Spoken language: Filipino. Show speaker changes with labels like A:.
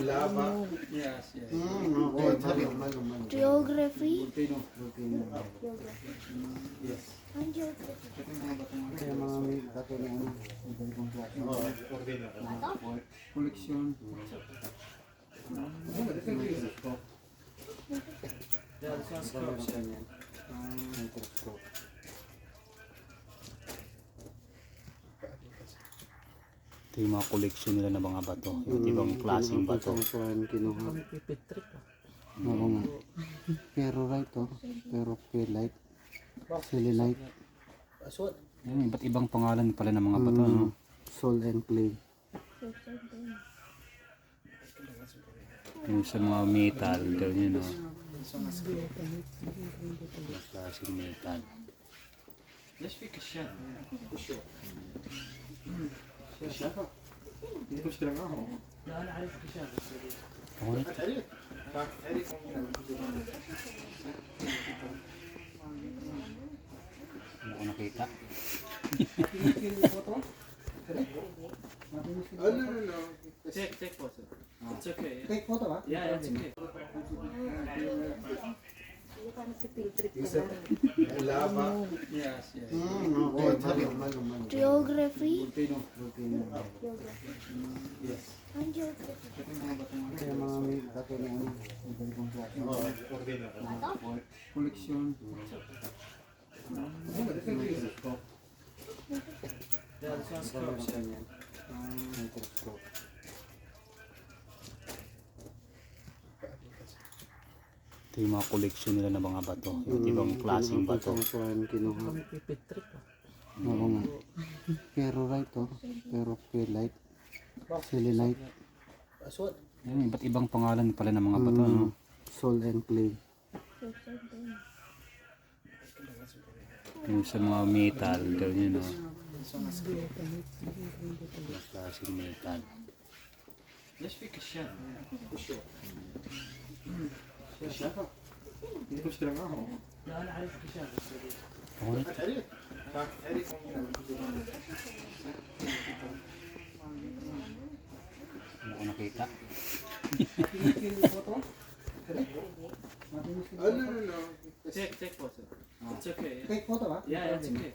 A: Lava.
B: Yes, yes.
C: Geography.
A: Yes.
C: Ang geography.
D: Kaya mga may bato na ano, ibang klase. Koleksyon. Microscope.
B: Yeah, this one's close.
D: Microscope.
E: Ito yung mga koleksyon nila ng mga bato. Yung ibang klaseng bato.
D: Saan kinuha? Oo nga. Ferrite to. Ferrophilite. Selenite.
E: Yan, iba't ibang pangalan pala ng mga bato. No?
D: Soul and clay.
E: Yung sa mga metal, daw yun, no? Mga klaseng metal.
B: ليش في كشاف؟
A: مشكلة معهم.
B: لا انا عارف كشاف بس
E: Ano ko nakita?
A: Oh, no.
B: take photo. It's okay.
D: Take photo ba?
B: Yeah, it's okay.
A: Lava.
B: Yes, yes.
C: Geography.
A: Yes.
C: Ang geography.
D: Kaya mga may bato na ano, ibang klase. Koleksyon. Microscope.
B: Yeah, this one's close.
D: Microscope.
E: Ito yung mga koleksyon nila ng mga bato. Yung ibang klaseng bato.
D: Saan kinuha? Oo nga. Ferrite to. Ferrophilite. Selenite.
E: Yan, iba't ibang pangalan pala ng mga bato. No?
D: Soul and clay.
E: Yung sa mga metal, daw yun, no? Mga klaseng metal.
B: ليش في كشاف؟
A: مشكلة معهم.
B: لا انا عارف كشاف بس
E: Ano ko nakita?
A: Oh, no.
B: take photo. It's okay.
D: Take photo ba?
B: Yeah, it's okay.